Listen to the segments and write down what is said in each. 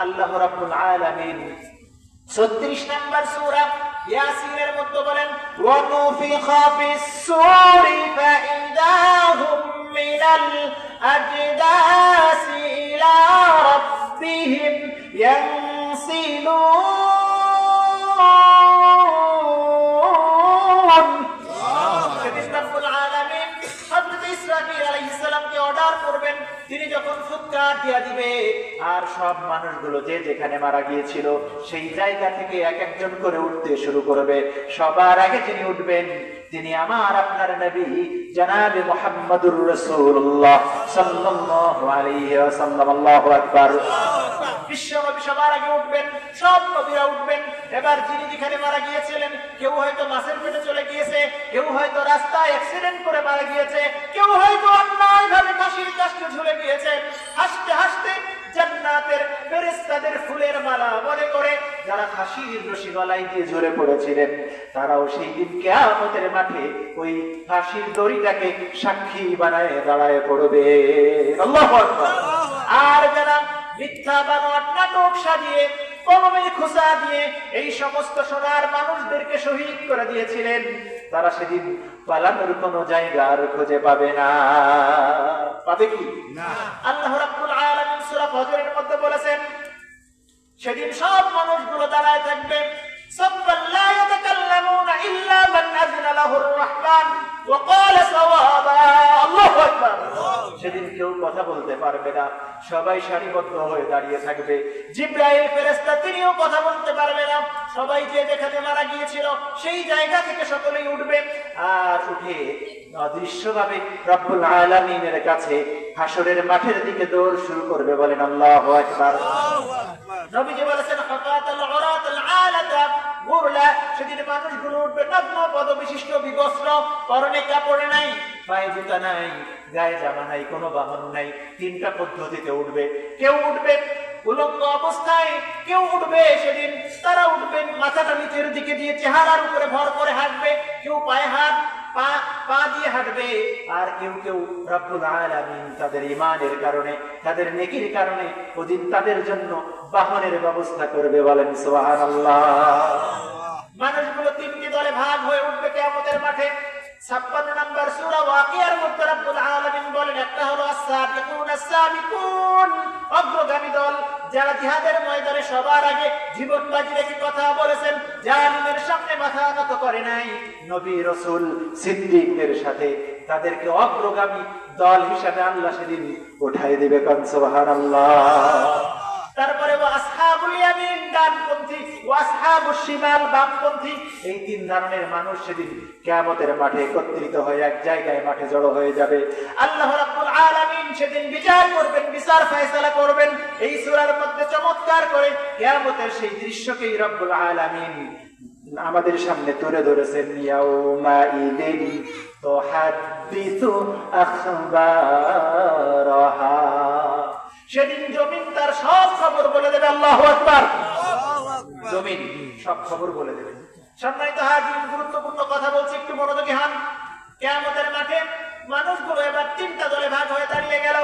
আল্লাহ রাব্বুল আলামিন 36 নম্বর সূরা ইয়াসিনের মধ্যে বলেন ওয়া নুফিখা ফিস-সূরি ফাইদা হুম মিনাল আজদাসি ইলা রাব্বিহিম ইয়ানসিলুন। সেদিন রাব্বুল আলামিন হযরত ইসরাফিল আলাইহিস সালামকে অর্ডার করবেন, তিনি যখন ফুৎকার দিয়া দিবে আর সব মানুষগুলো যে যেখানে মারা গিয়েছিল সেই জায়গা থেকে এক একজন করে উঠতে শুরু করবে। সবার আগে যিনি উঠবেন তিনি আমার আপনার নবী জনাবে মুহাম্মদুর রাসূলুল্লাহ সাল্লাল্লাহু আলাইহি ওয়াসাল্লাম। আল্লাহু আকবার। বিশ্বনবী সবার আগে উঠবেন, সব নবীরা উঠবেন। এবার যিনি যেখানে মারা গিয়েছিলেন, কেউ হয়তো মাছের পেটে চলে গিয়েছে, কেউ হয়তো রাস্তায় অ্যাক্সিডেন্ট করে মারা গিয়েছে, কেউ হয়তো অন্যায়ভাবে ফাঁসির কাস্টে ঝুলে গিয়েছে। হাসতে হাসতে জান্নাতের ফেরেশতাদের ফুলের মালা মনে করে যারা ফাঁসির রশি গলায় দিয়ে ঝরে পড়েছিলেন, তারাও সেই দিন কিয়ামতের মাঠে ওই ফাঁসির দড়িটাকে সাক্ষী বানায় দাঁড়ায় পড়বে। আল্লাহু আকবার। আর যারা মিথ্যা বানোয়াট নাটক সাজিয়ে কলমের খোঁচা দিয়ে এই সমস্ত সোনার মানুষদেরকে শহীদ করে দিয়েছিলেন, তারা সেদিন পালানোর কোনো জায়গা আর খুঁজে পাবে না। পাবে কি না? আল্লাহ রাব্বুল আলামিন সূরা ফজরের মধ্যে বলেছেন সেদিন সব মানুষগুলো দাঁড়ায় থাকবে। সাফফান লা ইয়াতাকাল্লামুনা ইল্লা মান আযনা লাহুর রাহমান ওয়া ক্বালা সাওয়াবা। আল্লাহু আকবার। সেদিন কেউ কথা বলতে পারবে না, সবাই সারিবদ্ধ হয়ে দাঁড়িয়ে থাকবে। জিবরাইল ফেরেশতা তিনিও কথা বলতে পারবে না। সবাই যে যেখানে মারা গিয়েছিল সেই জায়গা থেকে সকলেই উঠবে, আর উঠে অদৃশ্যভাবে রব্বুল আলামিনের কাছে হাসরের মাঠের দিকে দৌড় শুরু করবে। বলেন আল্লাহু আকবার। নবীজি বলেছেন হাকাতাল উরাতাল আলাতা গুরলা। সেদিন মানুষগুলো উঠবে নগ্ন পদবিশিষ্ট বিবস্ত্র, পরনে কাপড় নাই, পায়ে জুতা নাই, গায়ে জামা নাই, কোনো বাহন নাই। তিনটা পদ্ধতিতে উঠবে। কেউ উঠবে উলঙ্গ অবস্থায়, কেউ উঠবে সেদিন তারা উঠবেন মাথাটা নিচের দিকে দিয়ে চেহারার উপরে ভর করে হাঁটবে, কেউ পায়ে হাত পা দিয়ে হাঁটবে, আর কেউ কেউ রব্বুল আলামিন তাদের ঈমানের কারণে, তাদের নেকির কারণে ওদিন তাদের জন্য বাহনের ব্যবস্থা করবে। বলেন সুবহানাল্লাহ। মানুষগুলো তিনটি দলে ভাগ হয়ে উঠবে কিয়ামতের মাঠে। 56 নম্বর সূরা ওয়াকিয়ার মধ্যে রব্বুল আলামিন বলেন একটা হলো আস-সাবিকুন আস-সাবিকুন, অগ্রগামী দল, যারা জিহাদের ময়দানে সবার আগে জীবন বাজি রেখে কথা বলেছেন, জালিমের সামনে মাথা নত করে নাই, নবী রাসূল সিদ্দিকদের সাথে তাদেরকে অগ্রগামী দল হিসেবে আল্লাহ সেদিন উঠাই দিবে। কান সুবহানাল্লাহ। তারপরে ওয়া আসহাবুল ইয়ামিন ডানপন্থী, ওয়া আসহাবুশ শিমাল বামপন্থী, এই তিন ধরনের মানুষ সেদিন কিয়ামতের মাঠে একত্রিত হয়ে এক জায়গায় মাঠে জড়ো হয়ে যাবে। আল্লাহ রাব্বুল আলামিন সেদিন বিচার করবেন, বিচার ফয়সালা করবেন। এই সূরার মধ্যে চমৎকার করে কিয়ামতের সেই দৃশ্যকেই রব্বুল আলামিন আমাদের সামনে তুলে ধরেছেন। ইয়াউমা ইদিন তুহাদ্দিসু আখবারাহা। সেদিন জমিন তার সব খবর বলে দেবে। আল্লাহু আকবার। জমিন সব খবর বলে দেবে। সম্মানিত হাজির, গুরুত্বপূর্ণ কথা বলছি, একটু মনোযোগী হন। কিয়ামতের মাঠে মানুষগুলো এবার তিনটা দলে ভাগ হয়ে দাঁড়িয়ে গেল।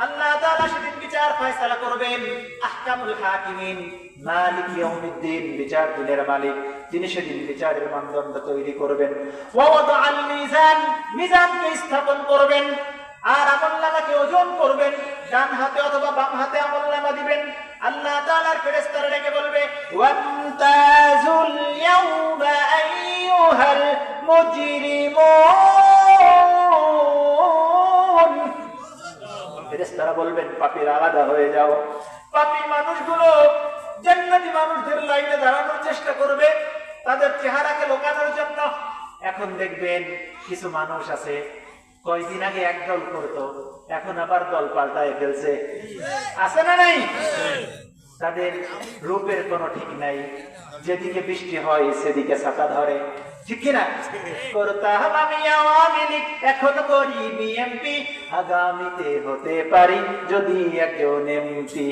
আল্লাহ তাআলা সেদিন বিচার ফয়সালা করবেন। আহকামুল হাকিমিন, মালিক ইয়াউমিদ্দিন, বিচার দিনের মালিক, তিনি সেদিন বিচারের মানদণ্ড তৈরি করবেন। ওয়া ওয়াদাআল মিজান, মিজানকে স্থাপন করবেন, আর আমলনামাকে ওজন করবেন। ডান হাতে অথবা বাম হাতে আমলনামা দিবেন। আল্লাহ তাআলার ফেরেশতারা ডেকে বলবে ওয়ামতাজুল ইয়াউমা আইয়ুহাল মুজরিমুন। ফেরেশতারা বলবেন পাপীরা আলাদা হয়ে যাও। পাপী মানুষগুলো জান্নাতি মানুষদের লাইনে দাঁড়ানোর চেষ্টা করবে তাদের চেহারাকে লুকানোর জন্য। এখন দেখবেন কিছু মানুষ আছে কয়েকদিন আগে এক দল করতো, এখন আবার দল পাল্টায় ফেলছে। আছে না নাই? তাদের রূপের কোনো ঠিক নাই, যেদিকে বৃষ্টি হয় সেদিকে ছাতা ধরে, ঠিক কিনা? করতাম আমি আওয়ামী লীগ, এখন করি বিএনপি, আগামীতে হতে পারি যদি একজন এমপি,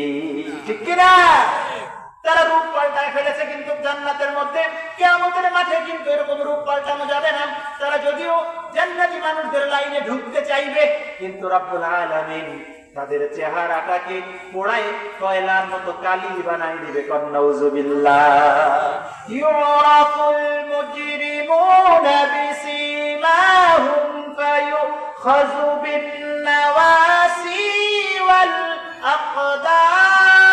ঠিক কিনা? তারা রূপ পাল্টায় ফেলেছে, কিন্তু জান্নাতের মধ্যে কিয়ামতের মাঠে কিন্তু এরকম রূপ পাল্টানো যাবে না। তারা যদিও জান্নাতি মানুষদের লাইনে ঢুকতে চাইবে, কিন্তু রব্বুল আলামিন তাদের চেহারাটাকে পোড়ায় কয়লার মতো কালি বানাই দিবে। নাউযুবিল্লাহ। ইউরাফুল মুজরিমুনা বিসীমাহুম ফায়ুখাযু বিন নাওয়াসি ওয়াল আকদাম।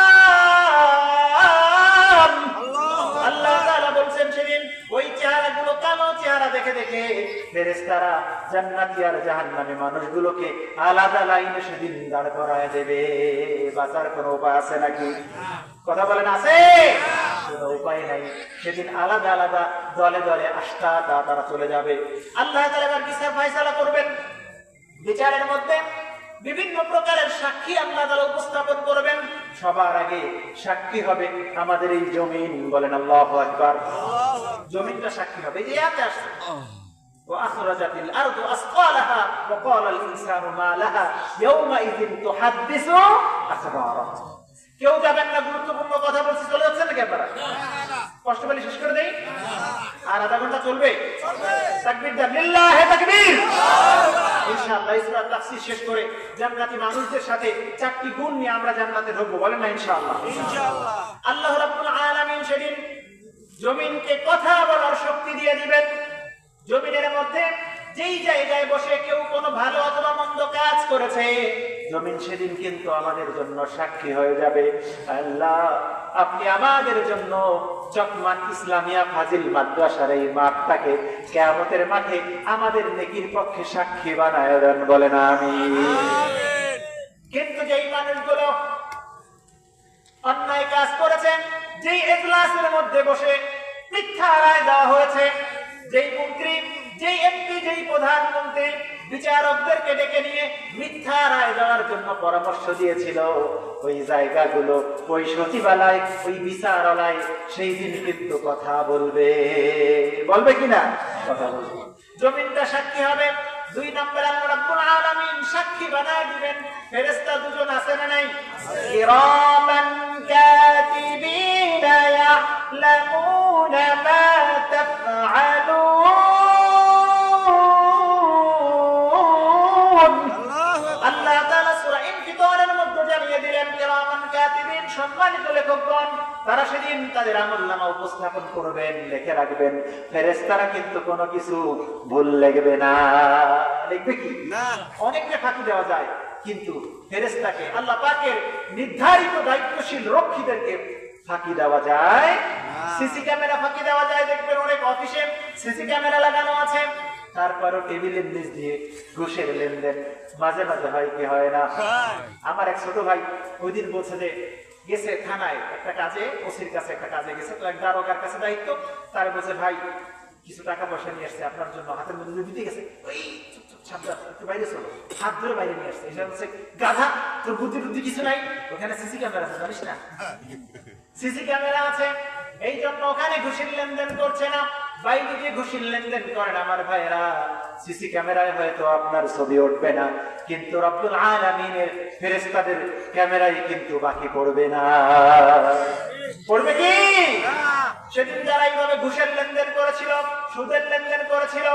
আল্লাহ তাআলা বলছেন সেদিন ওই চেহারাগুলো কালো চেহারা দেখে দেখে ফেরেশতারা জান্নাতি আর জাহান্নামী মানুষগুলোকে আলাদা লাইনে সেদিন দাঁড় করায় দেবে। বাঁচার কোনো উপায় আছে নাকি? কথা বলেন, আছে? কোনো উপায় নাই। সেদিন আলাদা আলাদা দলে দলে আস্তা তারা চলে যাবে। আল্লাহ তাআলা এবার বিচার ফয়সালা করবেন। বিচারের মধ্যে বিভিন্ন প্রকারের সাক্ষী আল্লাহ তাআলা উপস্থাপন করবেন। সবার আগে সাক্ষী হবে আমাদের এই জমিন। বলেন আল্লাহু আকবার। জমিনটা সাক্ষী হবে। এই আয়াতে আসছে وأخرجت الأرض أثقالها وقال الإنسان ما لها يومئذ تحدث أخبارها। কেউ যাবেন না, গুরুত্বপূর্ণ কথা বলছি, চলে যাচ্ছেন নাকি আপনারা? কষ্ট পেলে শেষ করে দেই, আর আধা ঘন্টা চলবে। তাকবীর দাও, লিল্লাহি তাকবীর। ইনশাআল্লাহ সূরা তাফসীর শেষ করে জান্নাতি মানুষদের সাথে 4টি গুণ নিয়ে আমরা জান্নাতে ঢুকবো। বলেন না ইনশাআল্লাহ? ইনশাআল্লাহ। আল্লাহ রাব্বুল আলামিন সেদিন জমিনকে কথা বলার শক্তি দিয়ে দিবেন। জমিনের মধ্যে যেই জায়গায় বসে কেউ কোনো ভালো অথবা মন্দ কাজ করেছে, জমিন সেদিন কিন্তু আমাদের জন্য সাক্ষী হয়ে যাবে। আল্লাহ, আপনি আমাদের জন্য চকমান ইসলামিয়া ফাজিল মাদ্রাসার এই মাঠটাকে কিয়ামতের মাঠে আমাদের নেকির পক্ষে সাক্ষী বানায় দেন। বলেন আমিন। কিন্তু যেই মানুষগুলো অন্যায় কাজ করেছেন, যেই এজলাসের মধ্যে বসে মিথ্যা রায় দেওয়া হয়েছে, যেই মন্ত্রী, যেই এমপি, যেই প্রধানমন্ত্রী বিচারকদেরকে ডেকে নিয়ে মিথ্যা রায় দেওয়ার জন্য পরামর্শ দিয়েছিল, ওই জায়গাগুলো, ওই সচিবালয়, ওই বিচারালয় সেই দিন কিন্তু কথা বলবে। বলবে কিনা? কথা বলবে। জমিনটা সাক্ষী হবে। 2 নম্বর আল্লাহ রাব্বুল আলামিন সাক্ষী বানায় দিবেন ফেরেশতা দুজন আছে না নাই? কিরামান কাতিবিনা ইয়ালামুনা মা তাফআলুন। আল্লাহ তাআলা সূরা ইনফিতারের মধ্যে জানিয়ে দিলেন কিরামান কাতিবিন, সম্মানিত লেখকগণ, তারা সেদিন তাদের আমলনামা উপস্থাপন করবেন, লিখে রাখবেন। ফেরেশতারা কিন্তু কোনো কিছু ভুল লিখবে না। লিখবে কি না? অনেককে ফাঁকি দেওয়া যায়, কিন্তু ফেরেশতাকে, আল্লাহ পাকের নির্ধারিত দায়িত্বশীল রক্ষীদেরকে ফাঁকি দেওয়া যায়। সিসি ক্যামেরা ফাঁকি দেওয়া যায়। দেখবেন অনেক অফিসে সিসি ক্যামেরা লাগানো আছে, তারপরও টেবিলের নিচ দিয়ে ঘুষের লেনদেন মাঝে মাঝে হয় কি হয় না? আমার এক ছোট ভাই ওই দিন বলছে যে গেছে থানায় একটা কাজে, ওসির কাছে একটা কাজে গেছে, তো এক দারোগার কাছে দায়িত্ব, তার বলছে ভাই কিছু টাকা পয়সা নিয়ে আসছে, আপনার জন্য হাতের মধ্যে দিতে গেছে, ওই সাবধান একটু বাইরে চলো, হাত ধরে বাইরে নিয়ে আসছে। এটা হচ্ছে গাধা, তোর বুদ্ধি টুদ্ধি কিছু নাই, ওখানে সিসি ক্যামেরা আছে জানিস না? সিসি ক্যামেরা আছে, এই জন্য ওখানে ঘুষের লেনদেন করছে না, বাইরে গিয়ে ঘুষের লেনদেন করেন। আমার ভাইরা, সিসি ক্যামেরায় হয়তো আপনার ছবি উঠবে না, কিন্তু রব্বুল আলামিনের ফেরেশতাদের ক্যামেরায় কিন্তু বাকি পড়বে না। পড়বে কি? সেদিন যারা এইভাবে ঘুষের লেনদেন করেছিল, সুদের লেনদেন করেছিল,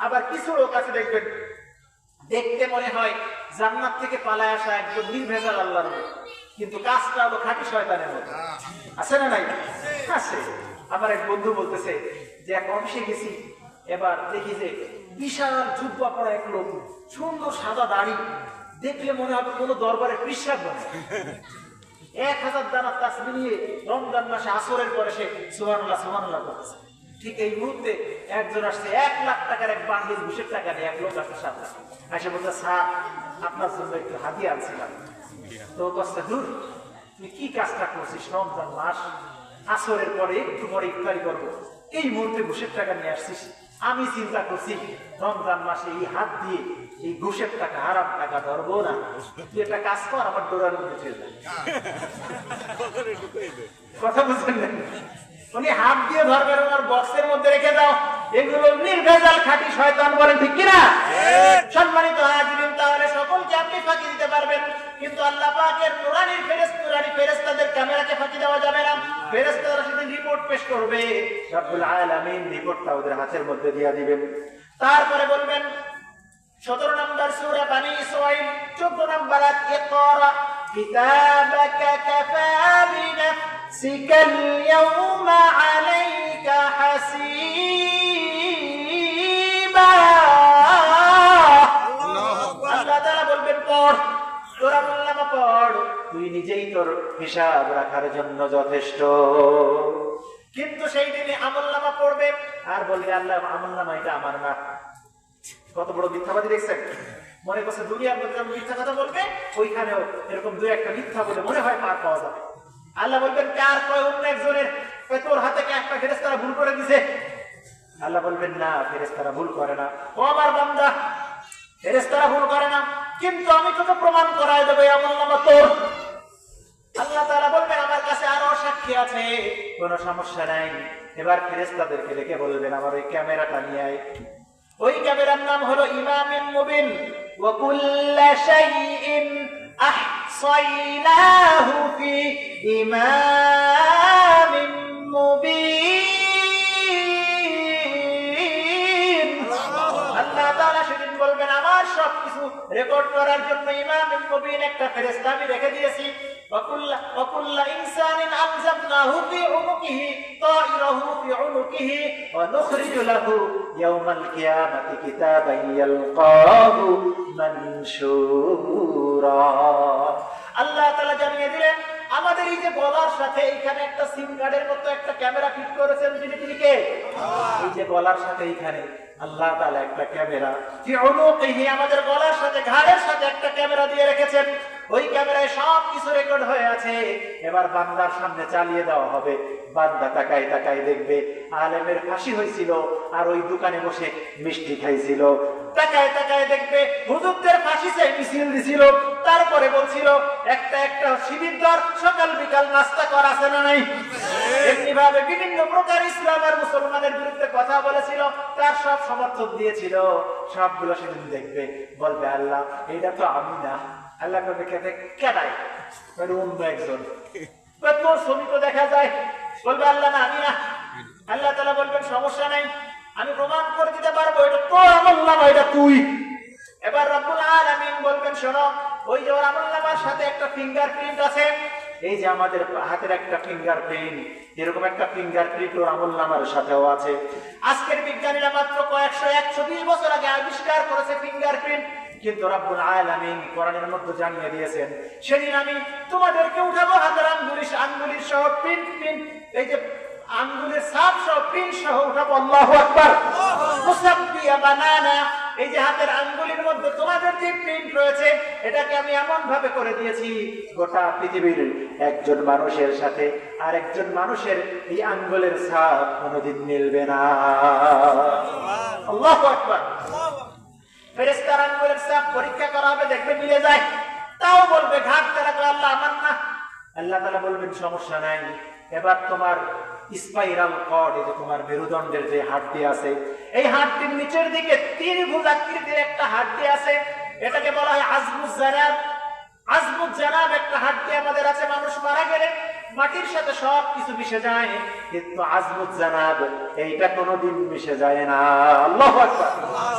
আবার কিছু লোক আছে দেখবেন, দেখতে মনে হয় জান্নাত থেকে পালায় আসা একজন নির্ভেজাল আল্লাহর মতো, কিন্তু কাজটা হলো খাঁটি শয়তানের মতো। আছে না নাই? আছে। আমার এক বন্ধু বলতেছে যে এক অফিসে গেছি, এবার দেখি যে বিশাল জুব্বা পরা এক লোক, সুন্দর সাদা দাড়ি, দেখলে মনে হবে কোনো দরবারে পিশাব বনে। 1000 দানা তাসবিহ নিয়ে রমজান মাসে আসরের পরে সে সুবহানাল্লাহ সুবহানাল্লাহ করতেছে। ঠিক এই মুহূর্তে একজন আসছে 1 লাখ টাকার এক বান্ডিল ঘুষের টাকা নিয়ে, এক লোক আসছে সামনে, এসে বলছে স্যার আপনার জন্য একটু হাদিয়া আনছিলাম। তো কষ্ট দূর, তুই কি কাজটা করছিস? রমজান মাস, আসরের পরে একটু পরে ইফতারি করবো, এই মুহূর্তে ঘুষের টাকা নিয়ে আসছিস। আমি চিন্তা করছি রমজান মাসে এই হাত দিয়ে এই ঘুষের টাকা, হারাম টাকা ধরবো না, তুই একটা কাজ কর, আমার ডোরার মধ্যে ছেড়ে দেয়। কথা বুঝলেন না? উনি হাত দিয়ে ধরবেন, ওনার বক্সের মধ্যে রেখে দাও। এগুলো নির্ভেজাল খাঁটি শয়তান, বলেন ঠিক কিনা? সম্মানিত হাজিরিন, তাহলে সকলকে আপনি ফাঁকি দিতে পারবেন, কিন্তু আল্লাহ পাকের নুরানি ফেরেশতাদের ক্যামেরাকে ফাঁকি দেওয়া যাবে না। ফেরেশতারা সেদিন রিপোর্ট পেশ করবে, রব্বুল আলামিন রিপোর্টটা ওদের হাতের মধ্যে দিয়ে দিবেন। তারপরে বলবেন 17 নম্বর সূরা বনী ইসরাঈল 14 নম্বর আয়াত ইকরা কিতাবাকা কাফা বিনাফসিকাল ইয়াওমা আলাইকা হাসিবা। আল্লাহ তাআলা বলবেন পড়, তোর আমলনামা পড়, তুই নিজেই তোর হিসাব রাখার জন্য যথেষ্ট। কিন্তু সেই দিনে আমলনামা পড়বে আর বলবে আল্লাহ আমলনামা এটা আমার না। কত বড় মিথ্যাবাদী দেখছেন? মনে করছে দুনিয়ার মধ্যে মিথ্যা কথা বলবে, ওইখানেও এরকম দুই একটা মিথ্যা বলে মনে হয় পার পাওয়া যাবে। আল্লাহ বলবেন কার কয় অন্য একজনের তোর হাতে একটা ফেরেশতারা ভুল করে দিছে। আল্লাহ বলবেন না, ফেরেশতারা ভুল করে না। ও আমার বান্দা, ফেরেশতারা ভুল করে না, কিন্তু আমি তোকে প্রমাণ করায় দেবো আমলনামা তোর। আল্লাহ তাআলা বলবেন আমার কাছে আরো সাক্ষী আছে, কোনো সমস্যা নাই। এবার ফেরেশতাদেরকে ডেকে বলবেন আমার ওই ক্যামেরাটা নিয়ে আয়। ওই ক্যামেরার নাম হলো ইমামুম মুবিন। ওয়া কুল্লা শাইইন আহসাইনাহু ফি ইমামিম মুবিন। আল্লাহ তাআলা সেদিন বলবেন আমার সবকিছু রেকর্ড করার জন্য ইমামুম মুবিন একটা ফেরেশতা আমি রেখে দিয়েছি। ওয়া কুল্লা ইনসানিন আলজামনাহু ফি উনুকিহি তাইরাহু ফি উনুকিহি ওয়া নুখরিজু লাহু ইয়াওমাল কিয়ামাতি কিতাবান ইয়ালকাহু মানশুরা। আল্লাহ তাআলা জানিয়ে দিলেন আমাদের এই যে গলার সাথে এখানে একটা সিম কার্ডের মতো একটা ক্যামেরা ফিট করেছেন, তিনি কে? এই যে গলার সাথে এখানে আল্লাহ তাআলা একটা ক্যামেরা ফি উনুকিহি, আমাদের গলার সাথে ঘাড়ের সাথে একটা ক্যামেরা দিয়ে রেখেছেন। ওই ক্যামেরায় সব কিছু রেকর্ড হয়ে আছে। এবার বান্দার সামনে চালিয়ে দেওয়া হবে, বান্দা তাকায় তাকায় দেখবে আলেমের ফাঁসি হয়েছিল আর ওই দোকানে বসে মিষ্টি খাইছিল। তাকায় তাকায় দেখবে হুজুরদের ফাঁসি চাই মিছিল দিছিল, তারপরে বলছিল একটা একটা শিবির দর সকাল বিকাল নাস্তা করা আছে না নাই। এমনি ভাবে বিভিন্ন প্রকার ইসলাম আর মুসলমানের বিরুদ্ধে কথা বলেছিল, তার সব সমর্থন দিয়েছিল। সবগুলো সেদিন দেখবে, বলবে আল্লাহ এটা তো আমি না। আল্লাহ কবে খেতে কেনাই অন্য একজন, তোর ছবি তো দেখা যায়। বলবে আল্লাহ না আমি না। আল্লাহ তাআলা বলবেন সমস্যা নাই, আমি প্রমাণ করে দিতে পারবো এটা তোর আমলনামা, এটা তুই। এবার রব্বুল আলামিন বলবেন শোনো, ওই যে ওর আমলনামার সাথে একটা ফিঙ্গারপ্রিন্ট আছে, এই যে আমাদের হাতের একটা ফিঙ্গারপ্রিন্ট, এরকম একটা ফিঙ্গারপ্রিন্ট ওর আমলনামার সাথেও আছে। আজকের বিজ্ঞানীরা মাত্র কয়েকশো 120 বছর আগে আবিষ্কার করেছে ফিঙ্গারপ্রিন্ট, কিন্তু রব্বুল আলামিন কোরআনের মধ্যে জানিয়ে দিয়েছেন সেদিন আমি তোমাদেরকে উঠাবো হাতের আঙ্গুলির সহ প্রিন্ট, এই যে আঙ্গুলের ছাপ সহ প্রিন্ট সহ উঠাবো। আল্লাহু আকবার। মুসাব্বিয়া বানানা, এই যে হাতের আঙ্গুলির মধ্যে তোমাদের যে প্রিন্ট রয়েছে এটাকে আমি এমন ভাবে করে দিয়েছি গোটা পৃথিবীর একজন মানুষের সাথে আর একজন মানুষের এই আঙ্গুলের ছাপ কোনোদিন মিলবে না। আল্লাহু আকবার। ফেরেশতার আঙ্গুলের ছাপ পরীক্ষা করা হবে, দেখবে মিলে যায়, তাও বলবে ঘাটতে রাখলে আল্লাহ আমার না। আল্লাহ তাআলা বলবেন সমস্যা নাই, এবার তোমার স্পাইরাল কর্ড, এই যে তোমার মেরুদণ্ডের যে হাড়টি আছে, এই হাড়টির নিচের দিকে ত্রিভুজ আকৃতির একটা হাড়টি আছে, এটাকে বলা হয় আজমুজ জানাব। আজমুজ জানাব একটা হাড়টি আমাদের আছে, মানুষ মারা গেলে মাটির সাথে সব কিছু মিশে যায়, কিন্তু আজমুজ জানাব এইটা কোনোদিন মিশে যায় না। আল্লাহু আকবার।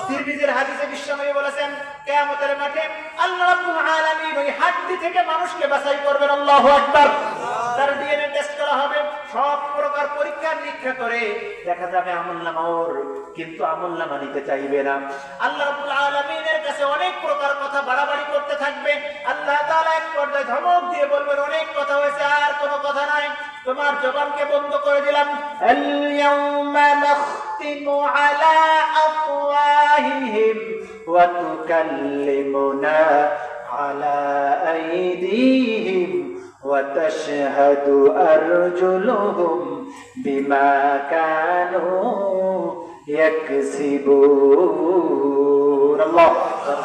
তিরমিজির হাদিসে বিশ্বনবী বলেছেন কিয়ামতের মাঠে আল্লাহ রাব্বুল আলামিন ওই হাড়টি থেকে মানুষকে বাছাই করবেন। আল্লাহু আকবার। তার ডিএনএ টেস্ট করা হবে, সব প্রকার পরীক্ষা নিরীক্ষা করে দেখা যাবে আমলনামা ওর, কিন্তু আমলনামা নিতে চাইবে না। আল্লাহ রাব্বুল আলামিনের কাছে অনেক প্রকার কথা বাড়াবাড়ি করতে থাকবে। আল্লাহ তাআলা এক পর্যায়ে ধমক দিয়ে বলবেন অনেক কথা হয়েছে, আর কোনো কথা নাই, তোমার জবানকে বন্ধ করে দিলাম। আল ইয়াউমা নাখতিমু আলা আফওয়াহিহিম ওয়া তুকাল্লিমুনা আলা আইদিহিম ওয়া তাশহাদু আরজুলুহুম বিমা কানু ইয়াকসিবুন। আল্লাহু আকবার।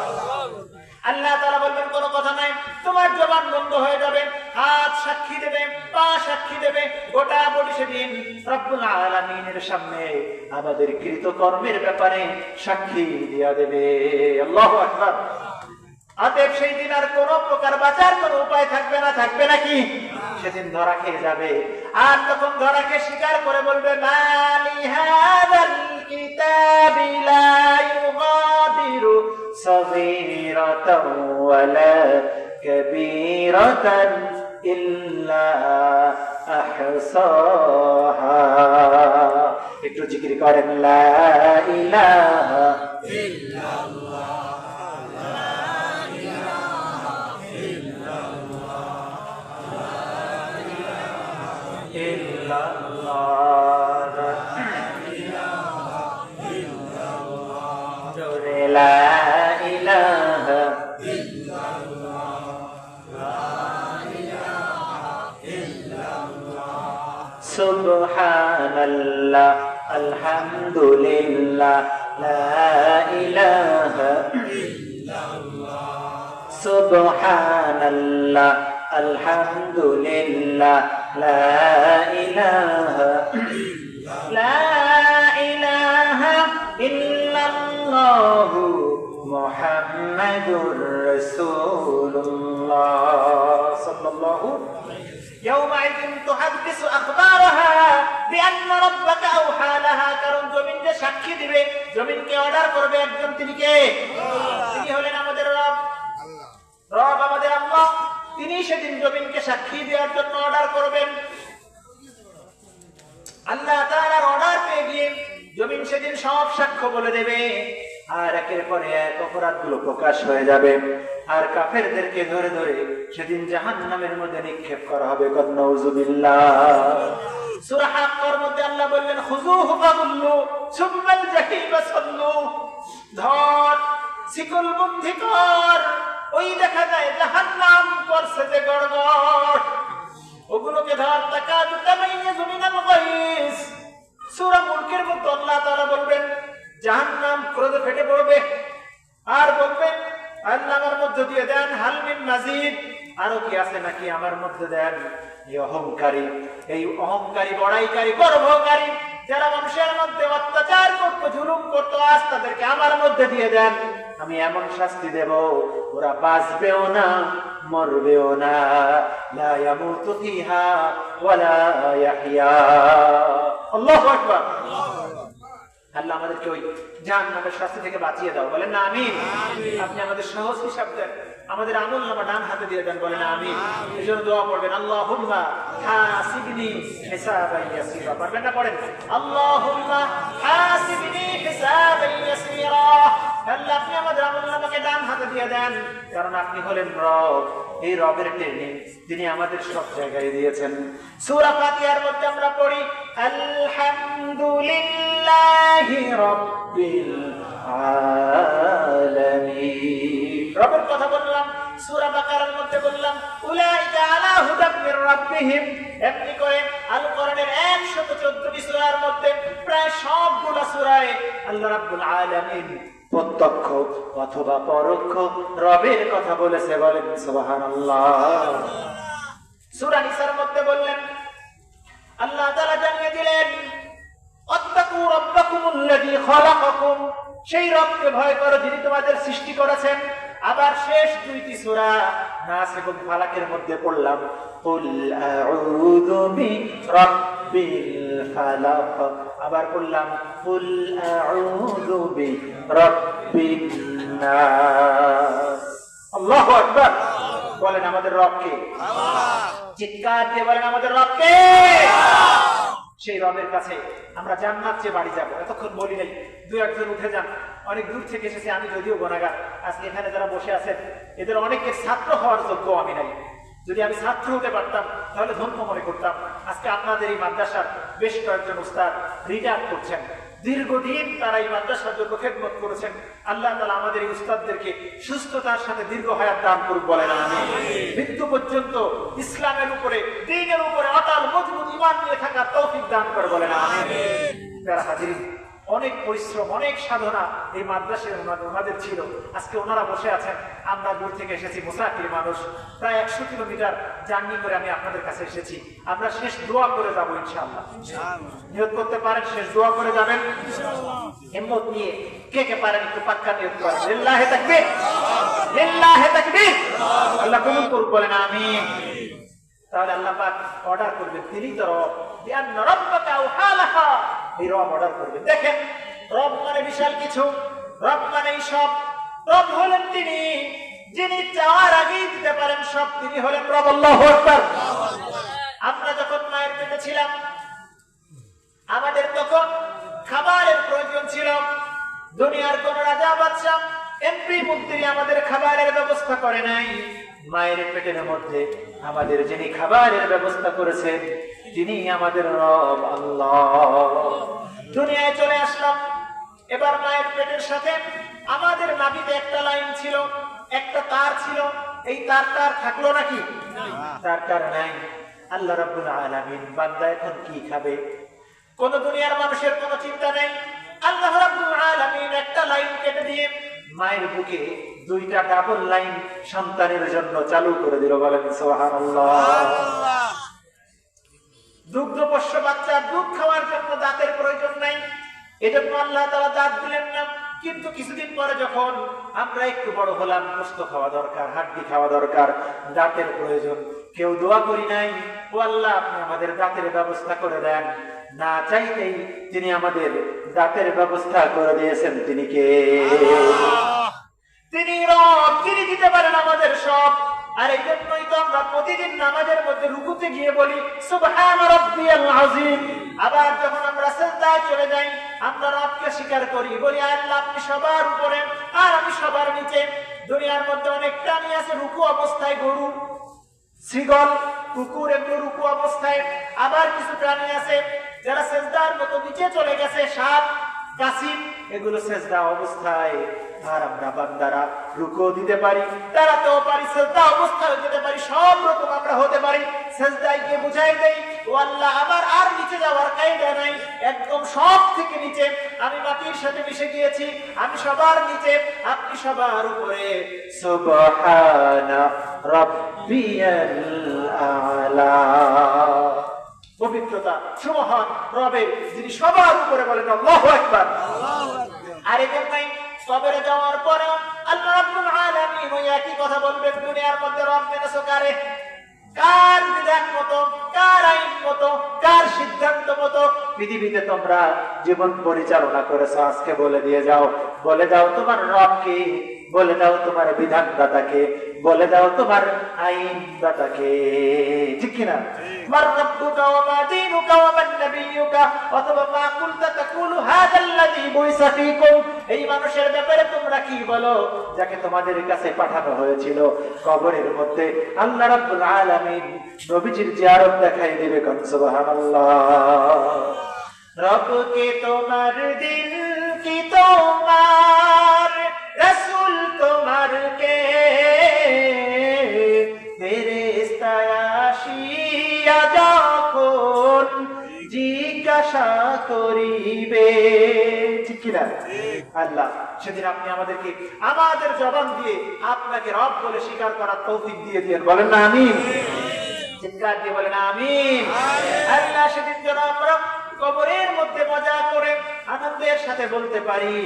আল্লাহ তাআলা বলবেন কোনো কথা নাই, তোমার জবান বন্ধ হয়ে যাবে, হাত সাক্ষী দেবে, পা সাক্ষী দেবে, গোটা বডি সেদিন রব্বুল আলামিনের সামনে আমাদের কৃতকর্মের ব্যাপারে সাক্ষী দিয়া দেবে। আল্লাহু আকবার। অতএব সেই দিন আর কোন প্রকার বাঁচার কোন উপায় থাকবে না, থাকবে নাকি? সেদিন ধরা খেয়ে যাবে, আর তখন ধরা খেয়ে স্বীকার করে বলবে মালি হাযাল কিতাবি লা ইউগাদিরু সাগীরাতাও ওয়ালা কাবীরাতান ইল্লা আহসাহা। একটু জিকির করেন লা ইলাহা ইল্লাল্লাহ, লা ইলাহা ইল্লাল্লাহ, লা ইলাহা ইল্লাল্লাহ, লা ইলাহা ইল্লাল্লাহ, লা ইলাহা ইল্লাল্লাহ, সুবহানাল্লাহ আলহামদুলিল্লাহ লা ইলাহা ইল্লাল্লাহ, সুবহানাল্লাহ আলহামদুলিল্লাহ লা ইলাহা লা ইলাহা ইল্লাল্লাহ মুহাম্মাদুর রাসূলুল্লাহ সাল্লাল্লাহু يومئذ تحدث أخبارها بأن ربك أوحى لها। কারণ জমিন যে সাক্ষী দিবে, জমিনকে অর্ডার করবে একজন, তিনি কে? তিনি হলেন আমাদের রব। রব আমাদের আল্লাহ, তিনি সেদিন জমিনকে সাক্ষী দেওয়ার জন্য অর্ডার করবেন। আল্লাহ তাআলার অর্ডার পেয়ে গিয়ে জমিন সেদিন সব সাক্ষ্য বলে দেবে, আর একের পরে এক অপরাধগুলো প্রকাশ হয়ে যাবে, আর কাফেরদেরকে ধরে ধরে সেদিন জাহান্নামের মধ্যে নিক্ষেপ করা হবে। নাউযুবিল্লাহ। সূরা হাক্কার মধ্যে আল্লাহ বললেন খুযুহু ফাগুল্লু সুম্মাল জাহিমা সাল্লু। ধর, শিকল বন্ধি কর, ওই দেখা যায় জাহান্নাম করছে যে গড়গড়, ওগুলোকে ধর। তাকাদু তামাইয়াযু মিনাল গায়স। সূরা মুলকের মধ্যে আল্লাহ তাআলা বলবেন জাহান্নাম ক্রোধে ফেটে পড়বে আর বলবে আল্লাহ আমার মধ্যে দিয়ে দেন, হাল মিন মাজিদ, আরো কি আছে নাকি আমার মধ্যে দেন। এই অহংকারী, এই অহংকারী বড়াইকারী গর্বকারী যারা মানুষের মধ্যে অত্যাচার করতো, জুলুম করতো, আজ তাদেরকে আমার মধ্যে দিয়ে দেন, আমি এমন শাস্তি দেব ওরা বাঁচবেও না মরবেও না। লা ইয়ামুতু ফিহা ওয়ালা ইয়াহইয়া। আল্লাহু আকবার। আল্লাহ আমাদেরকে ওই জাহান্নামের শাস্তি থেকে বাঁচিয়ে দাও, বলেন না আমিন। আপনি আমাদের সহজ হিসাব দেন, আমাদের আমলনামা ডান হাতে দিয়ে দেন, বলেন আমিন। এজন্য দোয়া পড়বেন আল্লাহুম্মা হাসিবনি হিসাবান ইয়াসীরা। পারবেন না? পড়েন আল্লাহুম্মা হাসিবনি হিসাবান ইয়াসীরা। আল্লাহ আপনি আমাদের আমলনামাকে ডান হাতে দিয়ে দেন, কারণ আপনি হলেন রব। এই রবের ট্রেনিং তিনি আমাদের সব জায়গায় দিয়েছেন। সূরা ফাতিহার মধ্যে আমরা পড়ি আলহামদুলিল্লাহি রাব্বিল আলামিন। রবের কথা বললাম। সূরা বাকারার মধ্যে বললাম উলাইকা আলা হুদাম মির রাব্বিহিম। এমনি করে আল কোরআনের 114টি সূরার মধ্যে প্রায় সবগুলো সূরায় আল্লাহ রাব্বুল আলামিন প্রত্যক্ষ অথবা পরোক্ষ রবের কথা বলেছে, বলেন সুবহানাল্লাহ। সূরা নিসার মধ্যে বললেন আল্লাহ তাআলা জানিয়ে দিলেন আত্তাকু রাব্বাকুমুল্লাযী খালাকাকুম। সেই রবকে ভয় করো যিনি তোমাদের সৃষ্টি করেছেন। আবার শেষ দুইটি সূরা নাস এবং ফালাকের মধ্যে পড়লাম কুল আউযু বিরাব্বিল ফালাক। আবার বললাম কুল আউযু বিরাব্বিন নাস। আল্লাহু আকবার। বলেন আমাদের রব কে? আল্লাহ। চিৎকার দিয়ে বলেন আমাদের রব কে? আল্লাহ। সেই রবের কাছে আমরা জান্নাত চেয়ে বাড়ি যাবো। এতক্ষণ বলি নাই, দুই একজন উঠে যান, অনেক দূর থেকে এসেছে, আমি যদিও গুনাহগার। আজকে এখানে যারা বসে আছেন এদের অনেকের ছাত্র হওয়ার যোগ্য আমি নাই। যদি আমি ছাত্র হতে পারতাম তাহলে ধন্য মনে করতাম। আজকে আপনাদের এই মাদ্রাসার বেশ কয়েকজন উস্তাদ রিটায়ার করছেন, দীর্ঘদিন তারা এই মাদ্রাসার জন্য খেদমত করেছেন। আল্লাহ তাআলা আমাদের এই উস্তাদদেরকে সুস্থতার সাথে দীর্ঘ হায়াত দান করুক, বলেন আমিন। মৃত্যু পর্যন্ত ইসলামের উপরে, দ্বীনের উপরে অটল মজবুত ঈমান নিয়ে থাকার তৌফিক দান করে, বলেন আমিন। প্যারা হাজিরিন, অনেক পরিশ্রম, অনেক সাধনা এই মাদ্রাসায় ওনাদের ছিল। আজকে ওনারা বসে আছেন, আমরা দূর থেকে এসেছি, মুসাফির মানুষ, প্রায় 100 কিলোমিটার জার্নি করে আমি আপনাদের কাছে এসেছি। আমরা শেষ দোয়া করে যাবো ইনশাআল্লাহ। নিয়ত করতে পারেন শেষ দোয়া করে যাবেন হিম্মত নিয়ে? কে কে পারেন একটু পাক্কা নিয়ত করেন? লিল্লাহি তাকবীর, লিল্লাহি তাকবীর। আল্লাহ কবুল করুক, বলেন আমিন। তাহলে আল্লাহ পাক অর্ডার করবেন, তিনি তো রব। বিআন্না রাব্বাকা আওহা লাহা। এই রব অর্ডার করবেন। দেখেন, রব মানে বিশাল কিছু, রব মানে সব। রব হলেন তিনি, যিনি চাওয়ার আগেই দিতে পারেন সব, তিনি হলেন রব। আল্লাহু আকবার। আমরা যখন মায়ের পেটে ছিলাম, আমাদের তখন খাবারের প্রয়োজন ছিল। দুনিয়ার কোন রাজা বাদশা এমপি মন্ত্রী আমাদের খাবারের ব্যবস্থা করে নাই। মায়ের পেটের মধ্যে আমাদের যিনি খাবারের ব্যবস্থা করেছেন তিনি আমাদের রব আল্লাহ। দুনিয়ায় চলে আসলাম, এবার মায়ের পেটের সাথে আমাদের নাভিতে একটা লাইন ছিল, একটা তার ছিল। এই তার থাকলো নাকি? তার নাই। আল্লাহ রাব্বুল আলামিন বান্দা এখন কি খাবে? কোন দুনিয়ার মানুষের কোনো চিন্তা নেই। আল্লাহ রাব্বুল আলামিন একটা লাইন কেটে দিয়ে মায়ের বুকে দুইটা ডাবল লাইন সন্তানের জন্য চালু করে দিল। বলেন সুবহানাল্লাহ। দুগ্ধপোষ্য বাচ্চার দুধ খাওয়ার জন্য দাঁতের প্রয়োজন নাই, এজন্য আল্লাহ তাআলা দাঁত দিলেন না। কিন্তু কিছুদিন পরে যখন আমরা একটু বড় হলাম, গোশত খাওয়া দরকার, হাড্ডি খাওয়া দরকার, দাঁতের প্রয়োজন। কেউ দোয়া করি নাই, ও আল্লাহ আপনি আমাদের দাঁতের ব্যবস্থা করে দেন। না চাইতেই তিনি আমাদের দাঁতের ব্যবস্থা করে দিয়েছেন। তিনি কে? তিনি রব, তিনি দিতে পারেন আমাদের সব। আর এই জন্যই তো আমরা প্রতিদিন নামাজের মধ্যে রুকুতে গিয়ে বলি সুবহান রাব্বিয়াল আযীম। আবার যখন আমরা সিজদায় চলে যাই আমরা রবকে স্বীকার করি, বলি আল্লাহ আপনি সবার উপরে আর আমি সবার নিচে। দুনিয়ার মধ্যে অনেক প্রাণী আছে রুকু অবস্থায়, গরু, শ্রীগল, কুকুর, এগুলো রুকু অবস্থায়। আবার কিছু প্রাণী আছে যারা সিজদার মতো নিচে চলে গেছে, সাপ, কাসিম, এগুলো সিজদা অবস্থায়। আর আমরা বান্দারা রুকু দিতে পারি, দাঁড়াতেও পারি, সিজদা অবস্থায় যেতে পারি, সব রকম আমরা হতে পারি। সিজদায় গিয়ে বুঝাই দেই ও আল্লাহ আমার আর নিচে যাওয়ার কায়দা নাই, একদম সব থেকে নিচে আমি মাটির সাথে মিশে গিয়েছি, আমি সবার নিচে, আপনি সবার উপরে। সুবহানা রাব্বিয়াল আ'লা। পবিত্রতা সুমহান রবের, যিনি সবার উপরে। বলেন আল্লাহু আকবার। আর এই জন্যই কবরে যাওয়ার পরে আল্লাহ রাব্বুল আলামিন ওই একই কথা বলবেন, দুনিয়ার মধ্যে রব মেনেছো কারে? কার বিধান মতো, কার আইন মতো, কার সিদ্ধান্ত মতো পৃথিবীতে তোমরা জীবন পরিচালনা করেছো? আজকে বলে দিয়ে যাও, বলে দাও তোমার রবকে, বলে দাও তোমার বিধানদাতাকে, বলে দাও তোমার আইনদাতাকে। ঠিক কিনা? মার রাব্বুকা ওয়া মা দীনুকা ওয়া মান নাবিয়্যুকা অথবা মা কুনতা তাকুলু হাযাল্লাযী বুইসা ফীকুম। এই মানুষের ব্যাপারে তোমরা কি বলো যাকে তোমাদের কাছে পাঠানো হয়েছিল? কবরের মধ্যে আল্লাহ রাব্বুল আলামিন নবীজির জিয়ারত দেখাই দিবে। কোন সুবহানাল্লাহ। রবকে তোমার দিল কি তোমার, রাসূল তোমার কে, ফেরেশতা আসিয়া যখন জিজ্ঞাসা করিবে। ঠিক কিনা? আল্লাহ সেদিন আপনি আমাদেরকে আমাদের জবান দিয়ে আপনাকে রব বলে স্বীকার করার তৌফিক দিয়ে দিয়েন। বলেন না আমিন? চিৎকার দিয়ে বলেন আমিন। আল্লাহ সেদিন যেন আমরা কবরের মধ্যে মজা করে আনন্দের সাথে বলতে পারি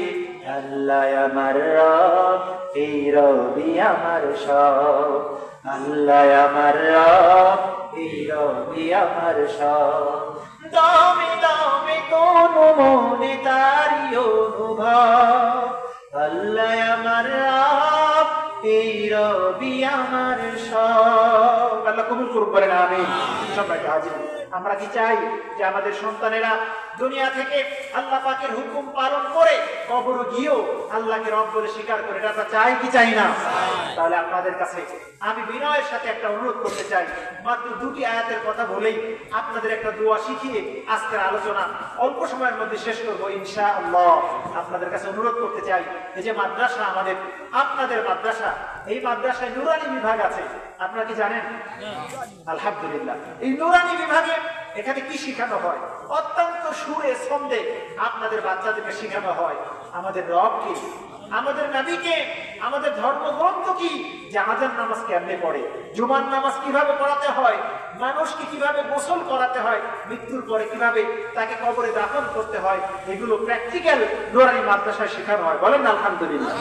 আল্লাহ আমার রব, এই রবি আমার সব, আল্লাহ আমার রব, এই রবি আমার সব। দমে দমে কোন মনে তারি অনুভব, আল্লাহ আমার রব, এই রবি আমার সব। আল্লাহ কবুল করুন। বলেন আমিন। সবাইকে হাজির। আমরা কি চাই যে আমাদের সন্তানেরা দুনিয়া থেকে আল্লাহ পাকের হুকুম পালন করে কবর গিয়েও আল্লাহকে রব বলে স্বীকার করে? এটা চাই কি চাই না? তাহলে আপনাদের কাছে আমি বিনয়ের সাথে একটা অনুরোধ করতে চাই, মাত্র দুটি আয়াতের কথা বলেই আপনাদের একটা দোয়া শিখিয়ে আজকের আলোচনা অল্প সময়ের মধ্যে শেষ করবো ইনশাআল্লাহ। আপনাদের কাছে অনুরোধ করতে চাই, এই যে মাদ্রাসা আমাদের, আপনাদের মাদ্রাসা, এই মাদ্রাসায় নুরানি বিভাগ আছে, আপনারা কি জানেন? আলহামদুলিল্লাহ। এই নুরানি বিভাগে এখানে কি শেখানো হয়? অত্যন্ত সুরে ছন্দে আপনাদের বাচ্চাদেরকে শেখানো হয় আমাদের রব কি, আমাদের নবীকে, আমাদের ধর্মগ্রন্থ কি, জানাজার নামাজ কেমনে পড়ে, জুমার নামাজ কিভাবে পড়াতে হয়, মানুষকে কিভাবে গোসল করাতে হয়, মৃত্যুর পরে কিভাবে তাকে কবরে দাফন করতে হয়, এগুলো প্র্যাকটিক্যাল নুরানি মাদ্রাসায় শেখানো হয়। বলেন আলহামদুলিল্লাহ।